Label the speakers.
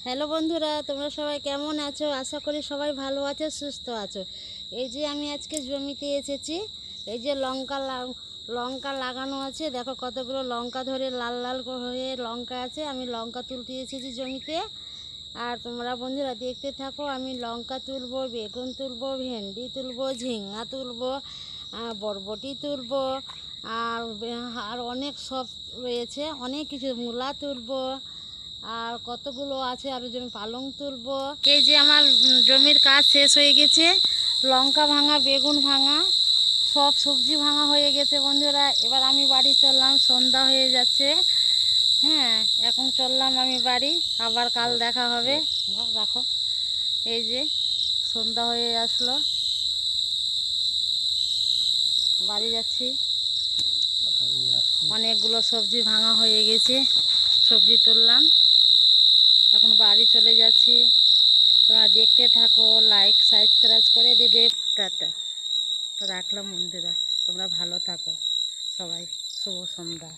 Speaker 1: Hello বন্ধুরা, তোমরা সবাই কেমন আছো? আশা করি সবাই ভালো আছো, সুস্থ আছো। এই যে আমি আজকে জমিতে এসেছি। এই যে লঙ্কা লাগানো আছে, দেখো কতগুলো লঙ্কা ধরে লাল লাল হয়ে লঙ্কা আছে। আমি লঙ্কা তুলতে এসেছি জমিতে। আর তোমরা বন্ধুরা দেখতে থাকো, আমি লঙ্কা তুলবো, বেগুন তুলবো, ভেন্ডি তুলবো, ঝিঙা তুলবো, বরবটি তুলবো, আর আর অনেক সব রয়েছে, অনেক কিছু, মূলা তুলবো, আর কতগুলো আছে আরও জমি, পালং তুলবো। এই যে আমার জমির কাজ শেষ হয়ে গেছে। লঙ্কা ভাঙা, বেগুন ভাঙা, সব সবজি ভাঙা হয়ে গেছে বন্ধুরা। এবার আমি বাড়ি চললাম, সন্ধ্যা হয়ে যাচ্ছে। হ্যাঁ, এখন চললাম আমি বাড়ি, আবার কাল দেখা হবে। রাখো। এই যে সন্ধ্যা হয়ে আসলো, বাড়ি যাচ্ছি। অনেকগুলো সবজি ভাঙা হয়ে গেছে, সবজি তুললাম, এখন বাড়ি চলে যাচ্ছি। তোমরা দেখতে থাকো, লাইক সাবস্ক্রাইব করে দেবে। টাটা, রাখলাম বন্ধুরা, তোমরা ভালো থাকো সবাই। শুভ সন্ধ্যা।